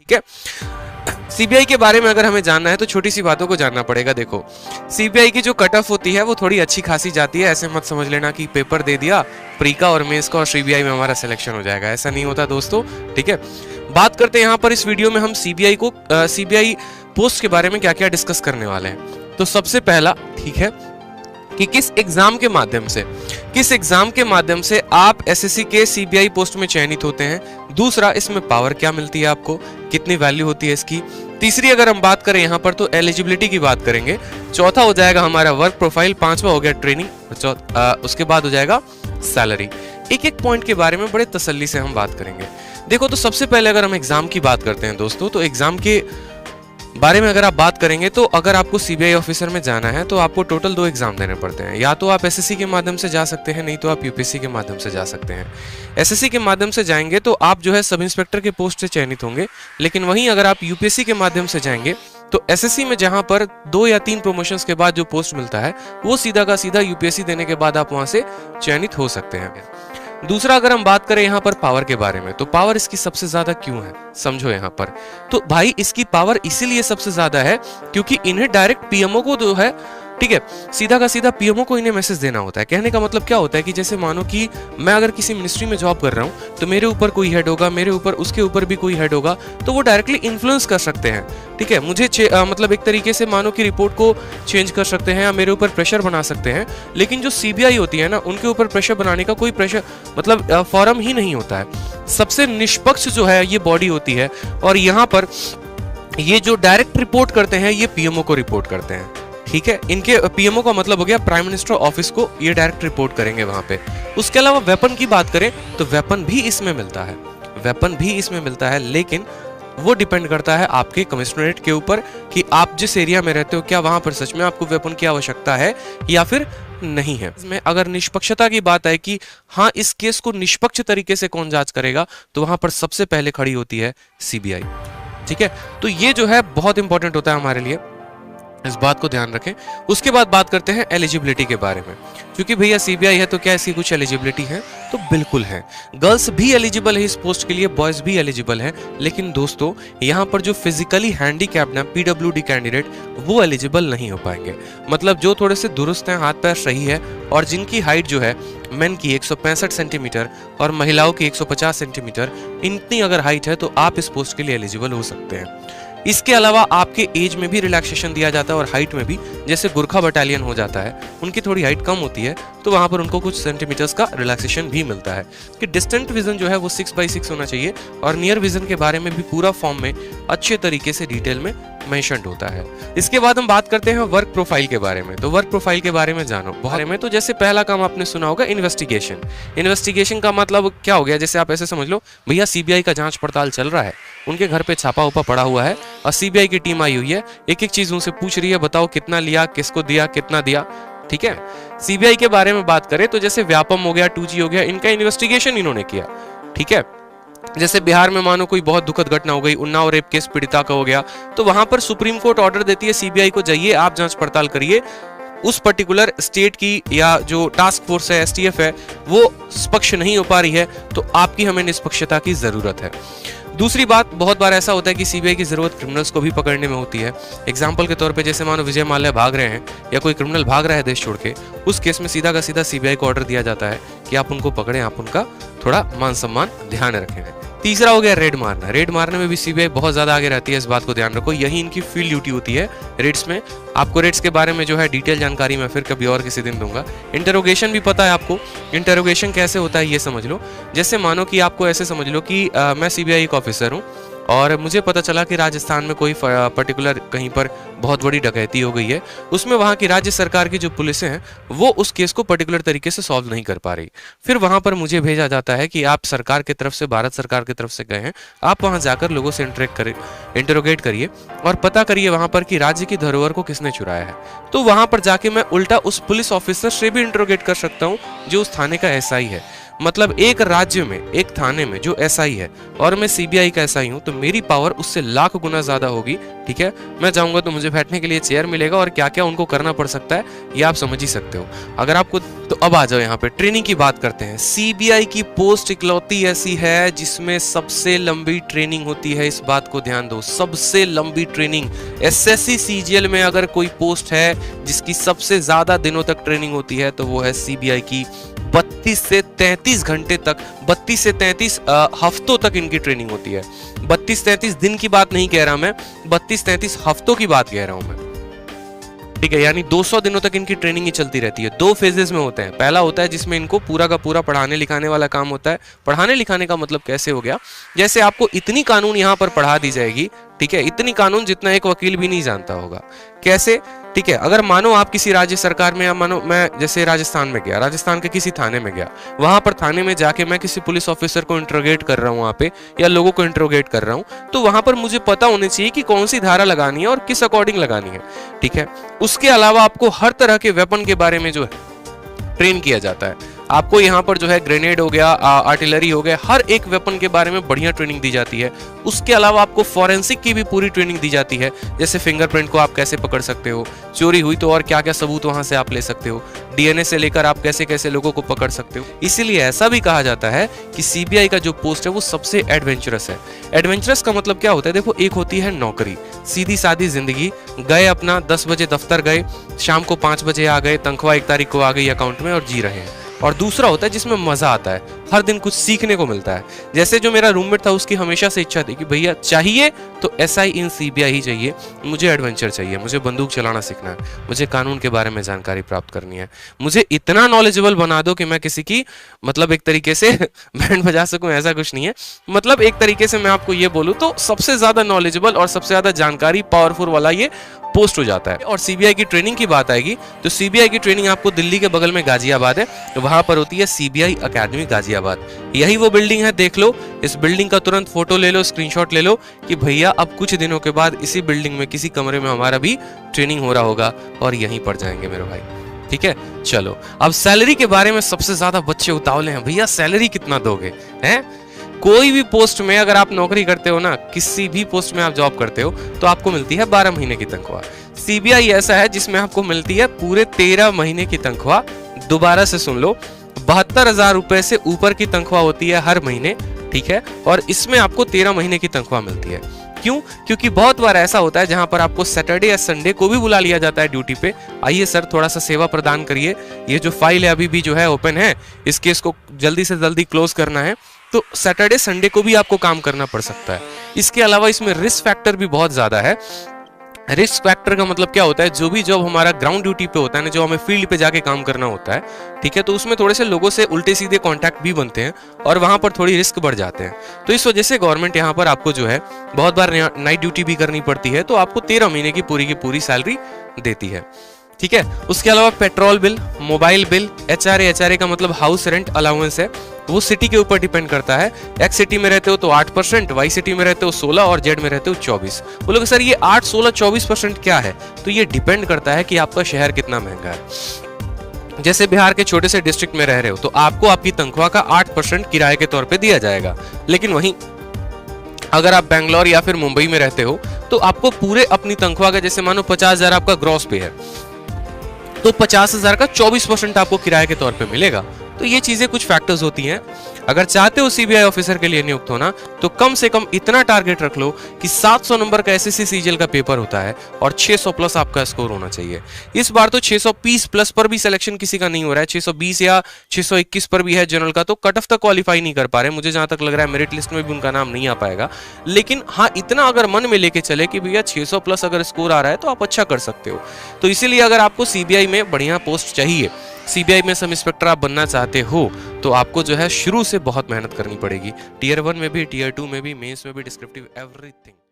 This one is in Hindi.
ठीक है। सीबीआई के बारे में अगर हमें जानना है तो छोटी सी बातों को जानना पड़ेगा। देखो, सीबीआई की जो कट ऑफ होती है वो थोड़ी अच्छी खासी जाती है। ऐसे मत समझ लेना कि पेपर दे दिया प्री का और मेंस का और सीबीआई में हमारा सिलेक्शन हो जाएगा, ऐसा नहीं होता दोस्तों। ठीक है, बात करते हैं यहाँ पर इस वीडियो में हम सीबीआई पोस्ट के बारे में क्या क्या डिस्कस करने वाले हैं। तो सबसे पहला, ठीक है, कि किस एग्जाम के माध्यम से आप एसएससी के सीबीआई पोस्ट में चयनित होते हैं। दूसरा, इसमें पावर क्या मिलती है आपको, कितनी वैल्यू होती है इसकी। तीसरी अगर हम बात करें यहाँ पर तो एलिजिबिलिटी की बात करेंगे। चौथा हो जाएगा हमारा वर्क प्रोफाइल, पांचवा हो गया ट्रेनिंग, उसके बाद हो जाएगा सैलरी। एक एक पॉइंट के बारे में बड़े तसल्ली से हम बात करेंगे। देखो, तो सबसे पहले अगर हम एग्जाम की बात करते हैं दोस्तों, तो एग्जाम के बारे में अगर आप बात करेंगे तो अगर आपको सीबीआई ऑफिसर में जाना है तो आपको टोटल 2 एग्जाम देने पड़ते हैं। या तो आप एसएससी के माध्यम से जा सकते हैं, नहीं तो आप यूपीएससी के माध्यम से जा सकते हैं। एसएससी के माध्यम से जाएंगे तो आप जो है सब इंस्पेक्टर के पोस्ट से चयनित होंगे, लेकिन वहीं अगर आप यूपीएससी के माध्यम से जाएंगे तो एसएससी में जहां पर 2 या 3 प्रमोशंस के बाद जो पोस्ट मिलता है वो सीधा का सीधा यूपीएससी देने के बाद आप वहां से चयनित हो सकते हैं। दूसरा, अगर हम बात करें यहाँ पर पावर के बारे में, तो पावर इसकी सबसे ज्यादा क्यों है समझो यहाँ पर। तो भाई इसकी पावर इसीलिए सबसे ज्यादा है क्योंकि इन्हें डायरेक्ट पीएमओ को जो है, ठीक है, सीधा का सीधा पीएमओ को इन्हें मैसेज देना होता है। कहने का मतलब क्या होता है कि जैसे मानो कि मैं अगर किसी मिनिस्ट्री में जॉब कर रहा हूं तो मेरे ऊपर कोई हेड होगा, मेरे ऊपर उसके ऊपर भी कोई हेड होगा, तो वो डायरेक्टली इन्फ्लुएंस कर सकते हैं। ठीक है, मुझे मतलब एक तरीके से मानो कि रिपोर्ट को चेंज कर सकते हैं या मेरे ऊपर प्रेशर बना सकते हैं। लेकिन जो सीबीआई होती है ना, उनके ऊपर प्रेशर बनाने का कोई प्रेशर मतलब फॉरम ही नहीं होता है। सबसे निष्पक्ष जो है ये बॉडी होती है और यहाँ पर ये जो डायरेक्ट रिपोर्ट करते हैं ये पीएमओ को रिपोर्ट करते हैं। ठीक है, इनके पीएमओ का मतलब हो गया प्राइम मिनिस्टर ऑफिस को, ये डायरेक्ट रिपोर्ट करेंगे वहां पे। उसके अलावा वेपन की बात करें तो वेपन भी इसमें मिलता है, लेकिन वो डिपेंड करता है आपके कमिश्नरेट के ऊपर कि आप जिस एरिया में रहते हो क्या वहां पर सच में आपको वेपन की आवश्यकता है या फिर नहीं है। इसमें अगर निष्पक्षता की बात है कि हाँ इस केस को निष्पक्ष तरीके से कौन जांच करेगा, तो वहां पर सबसे पहले खड़ी होती है सीबीआई। ठीक है, तो ये जो है बहुत इंपॉर्टेंट होता है हमारे लिए, इस बात को ध्यान रखें। उसके बाद बात करते हैं एलिजिबिलिटी के बारे में, क्योंकि भैया सीबीआई है तो क्या इसकी कुछ एलिजिबिलिटी है, तो बिल्कुल है। गर्ल्स भी एलिजिबल है इस पोस्ट के लिए, बॉयज भी एलिजिबल है। लेकिन दोस्तों यहाँ पर जो फिजिकली हैंडीकैप्ड है पीडब्ल्यूडी कैंडिडेट, वो एलिजिबल नहीं हो पाएंगे। मतलब जो थोड़े से दुरुस्त हैं, हाथ पैर सही है और जिनकी हाइट जो है मेन की 165 सेंटीमीटर और महिलाओं की 150 सेंटीमीटर, इतनी अगर हाइट है तो आप इस पोस्ट के लिए एलिजिबल हो सकते हैं। इसके अलावा आपके एज में भी रिलैक्सेशन दिया जाता है और हाइट में भी। जैसे गुरखा बटालियन हो जाता है, उनकी थोड़ी हाइट कम होती है तो वहां पर उनको कुछ सेंटीमीटर्स का रिलैक्सेशन भी मिलता है। कि डिस्टेंट विजन जो है वो 6x6 होना चाहिए और नियर विजन के बारे में भी पूरा फॉर्म में अच्छे तरीके से डिटेल में मेंशन्ड होता है। इसके बाद हम बात करते हैं वर्क प्रोफाइल के बारे में। तो वर्क प्रोफाइल के बारे में जानो बारे में, तो जैसे पहला काम आपने सुना होगा इन्वेस्टिगेशन का मतलब क्या हो गया, जैसे आप ऐसे समझ लो भैया सीबीआई का जांच पड़ताल चल रहा है, उनके घर पे छापा उपा पड़ा हुआ है और सीबीआई की टीम आई हुई है, एक एक चीज उनसे पूछ रही है, बताओ कितना लिया, किसको दिया, कितना दिया। ठीक है, सीबीआई के बारे में बात करें तो जैसे व्यापम हो गया, 2G हो गया, इनका इन्वेस्टिगेशन इन्होंने किया। ठीक है, जैसे बिहार में मानो कोई बहुत दुखद घटना हो गई, उन्नाव रेप केस पीड़िता का हो गया, तो वहां पर सुप्रीम कोर्ट ऑर्डर देती है सीबीआई को, जाइए आप जांच पड़ताल करिए, उस पर्टिकुलर स्टेट की या जो टास्क फोर्स है एसटीएफ है वो निष्पक्ष नहीं हो पा रही है, तो आपकी हमें निष्पक्षता की जरूरत है। दूसरी बात, बहुत बार ऐसा होता है कि सीबीआई की जरूरत क्रिमिनल्स को भी पकड़ने में होती है। एग्जाम्पल के तौर पे जैसे मानो विजय माल्या भाग रहे हैं या कोई क्रिमिनल भाग रहा है देश छोड़ के, उस केस में सीधा का सीधा सीबीआई को ऑर्डर दिया जाता है कि आप उनको पकड़ें, आप उनका थोड़ा मान सम्मान ध्यान रखें। तीसरा हो गया रेड मारना। रेड मारने में भी सीबीआई बहुत ज्यादा आगे रहती है, इस बात को ध्यान रखो, यही इनकी फील्ड ड्यूटी होती है रेड्स में। आपको रेड्स के बारे में जो है डिटेल जानकारी मैं फिर कभी और किसी दिन दूंगा। इंटरोगेशन भी पता है आपको, इंटरोगेशन कैसे होता है ये समझ लो। जैसे मानो कि आपको ऐसे समझ लो कि मैं सीबीआई का ऑफिसर हूँ और मुझे पता चला कि राजस्थान में कोई पर्टिकुलर कहीं पर बहुत बड़ी डकैती हो गई है, उसमें वहां की राज्य सरकार की जो पुलिसें हैं वो उस केस को पर्टिकुलर तरीके से सॉल्व नहीं कर पा रही। फिर वहां पर मुझे भेजा जाता है कि आप सरकार की तरफ से, भारत सरकार की तरफ से गए हैं, आप वहां जाकर लोगों से इंटरोगेट करिए और पता करिए वहां पर कि राज्य की धरोहर को किसने चुराया है। तो वहां पर जाके मैं उल्टा उस पुलिस ऑफिसर से भी इंटरोगेट कर सकता हूँ जो उस थाने का एसआई है। मतलब एक राज्य में, एक थाने में जो एसआई है और मैं सीबीआई का एसआई हूं, तो मेरी पावर उससे लाख गुना ज्यादा होगी ठीक है, मैं जाऊंगा तो मुझे बैठने के लिए चेयर मिलेगा और क्या क्या उनको करना पड़ सकता है ये आप समझ ही सकते हो। अगर आपको तो अब आ जाओ यहाँ पे ट्रेनिंग की बात करते हैं। सीबीआई की पोस्ट इकलौती ऐसी है जिसमें सबसे लंबी ट्रेनिंग होती है, इस बात को ध्यान दो, सबसे लंबी ट्रेनिंग। एसएससी सीजीएल में अगर कोई पोस्ट है जिसकी सबसे ज्यादा दिनों तक ट्रेनिंग होती है तो वो है सीबीआई की। 32 से 33 घंटे तक, 32 से 33 हफ्तों तक इनकी ट्रेनिंग होती है। 32-33 दिन की बात नहीं कह रहा मैं, 32-33 हफ्तों की बात कह रहा हूं मैं, ठीक है। यानी 200 दिनों तक इनकी ट्रेनिंग ही चलती रहती है। 2 फेजेस में होते हैं। पहला होता है जिसमें इनको पूरा का पूरा पढ़ाने लिखाने वाला काम होता है। पढ़ाने लिखाने का मतलब कैसे हो गया, जैसे आपको इतनी कानून यहाँ पर पढ़ा दी जाएगी, ठीक है, इतनी कानून जितना एक वकील भी नहीं जानता होगा। कैसे, ठीक है, अगर मानो आप किसी राज्य सरकार में, या मानो मैं जैसे राजस्थान में गया, राजस्थान के किसी थाने में गया, वहां पर थाने में जाके मैं किसी पुलिस ऑफिसर को इंट्रोगेट कर रहा हूँ वहां पे, या लोगों को इंट्रोगेट कर रहा हूँ, तो वहां पर मुझे पता होनी चाहिए कि कौन सी धारा लगानी है और किस अकॉर्डिंग लगानी है, ठीक है। उसके अलावा आपको हर तरह के वेपन के बारे में जो है ट्रेन किया जाता है। आपको यहाँ पर जो है ग्रेनेड हो गया, आर्टिलरी हो गया, हर एक वेपन के बारे में बढ़िया ट्रेनिंग दी जाती है। उसके अलावा आपको फॉरेंसिक की भी पूरी ट्रेनिंग दी जाती है, जैसे फिंगरप्रिंट को आप कैसे पकड़ सकते हो, चोरी हुई तो और क्या क्या सबूत वहां से आप ले सकते हो, डीएनए से लेकर आप कैसे कैसे लोगों को पकड़ सकते हो। इसीलिए ऐसा भी कहा जाता है कि सीबीआई का जो पोस्ट है वो सबसे एडवेंचरस है। एडवेंचरस का मतलब क्या होता है, देखो, एक होती है नौकरी, सीधी सादी जिंदगी, गए अपना 10 बजे दफ्तर गए, शाम को 5 बजे आ गए, तनख्वाह 1 तारीख को आ गई अकाउंट में और जी रहे हैं। और दूसरा होता है जिसमें मजा आता है, हर दिन कुछ सीखने को मिलता है। जैसे जो मेरा रूममेट था, उसकी हमेशा से इच्छा थी कि भैया चाहिए तो एसआई इन सीबीआई ही चाहिए, मुझे एडवेंचर चाहिए, मुझे बंदूक चलाना सीखना है, मुझे कानून के बारे में जानकारी प्राप्त करनी है, मुझे इतना नॉलेजेबल बना दो कि मैं किसी की मतलब एक तरीके से बैंड बजा सकूं, ऐसा कुछ नहीं है, मतलब एक तरीके से मैं आपको ये बोलूं तो सबसे ज्यादा नॉलेजेबल और सबसे ज्यादा जानकारी पावरफुल वाला ये पोस्ट हो जाता है। और सीबीआई की ट्रेनिंग की बात आएगी तो सीबीआई की ट्रेनिंग आपको दिल्ली के बगल में गाजियाबाद है, तो वहां पर होती है सीबीआई एकेडमी गाजियाबाद। यही वो बिल्डिंग है, देख लो, इस बिल्डिंग का तुरंत फोटो ले लो, स्क्रीनशॉट ले लो कि भैया अब कुछ दिनों के बाद इसी बिल्डिंग में किसी कमरे में हमारा भी ट्रेनिंग हो रहा होगा और यहीं पर जाएंगे मेरे भाई, ठीक है। चलो, अब सैलरी के बारे में सबसे ज्यादा बच्चे उतावले हैं, भैया सैलरी कितना दोगे, हैं? कोई भी पोस्ट में अगर आप नौकरी करते हो ना, किसी भी पोस्ट में आप जॉब करते हो तो आपको मिलती है 12 महीने की तनख्वाह। सीबीआई ऐसा है जिसमें आपको मिलती है पूरे 13 महीने की तनख्वाह। दोबारा से सुन लो, 72,000 रुपए से ऊपर की तनख्वाह होती है हर महीने, ठीक है, और इसमें आपको 13 महीने की तनख्वाह मिलती है। क्यों? क्योंकि बहुत बार ऐसा होता है जहां पर आपको सैटरडे या संडे को भी बुला लिया जाता है ड्यूटी पे, आइए सर थोड़ा सा सेवा प्रदान करिए, ये जो फाइल है अभी भी जो है ओपन है, इस केस को जल्दी से जल्दी क्लोज करना है, तो सैटरडे संडे को भी आपको काम करना पड़ सकता है। इसके अलावा इसमें रिस्क फैक्टर भी बहुत ज्यादा है। रिस्क फैक्टर का मतलब क्या होता है, जो भी जॉब हमारा ग्राउंड ड्यूटी पे होता है ना, जो हमें फील्ड पे जाके काम करना होता है, ठीक है, तो उसमें थोड़े से लोगों से उल्टे सीधे कांटेक्ट भी बनते हैं और वहां पर थोड़ी रिस्क बढ़ जाते हैं। तो इस वजह से गवर्नमेंट यहाँ पर आपको जो है बहुत बार नाइट ड्यूटी भी करनी पड़ती है, तो आपको 13 महीने की पूरी सैलरी देती है, ठीक है। उसके अलावा petrol bill, mobile bill, HRA का मतलब हाउस रेंट अलाउंस है, वो सिटी के ऊपर डिपेंड करता है। एक्स सिटी में रहते हो तो 8%, वाई सिटी में रहते हो 16 और जेड में रहते हो 24। बोलोगे सर ये 8, 16, 24% क्या है? तो ये डिपेंड करता है कि आपका शहर कितना महंगा है। जैसे बिहार के छोटे से डिस्ट्रिक्ट में रह रहे हो तो आपको आपकी तनख्वाह का 8% किराए के तौर पे दिया जाएगा, लेकिन वहीं अगर आप बेंगलोर या फिर मुंबई में रहते हो तो आपको पूरे अपनी तनख्वाह का, जैसे मानो 50,000 आपका ग्रॉस पे है, तो 50,000 का 24% आपको किराए के तौर पे मिलेगा। तो ये चीजें कुछ फैक्टर्स होती हैं। अगर चाहते हो सीबीआई ऑफिसर के लिए नियुक्त होना तो कम से कम इतना टारगेट रख लो कि 700 नंबर का एसएससी सीजीएल का पेपर होता है और 600 प्लस आपका स्कोर होना चाहिए। इस बार तो 620 प्लस पर भी सिलेक्शन किसी का नहीं हो रहा है, 620 या 621 पर भी है जनरल का, तो कट ऑफ तक क्वालिफाई नहीं कर पा रहे। मुझे जहां तक लग रहा है मेरिट लिस्ट में भी उनका नाम नहीं आ पाएगा। लेकिन हाँ, इतना अगर मन में लेके चले कि भैया 600 प्लस अगर स्कोर आ रहा है तो आप अच्छा कर सकते हो। तो इसीलिए अगर आपको सीबीआई में बढ़िया पोस्ट चाहिए, सीबीआई में सब इंस्पेक्टर आप बनना चाहते हो, तो आपको जो है शुरू से बहुत मेहनत करनी पड़ेगी। टियर 1 में भी, टियर 2 में भी, मेंस में भी, डिस्क्रिप्टिव, एवरीथिंग।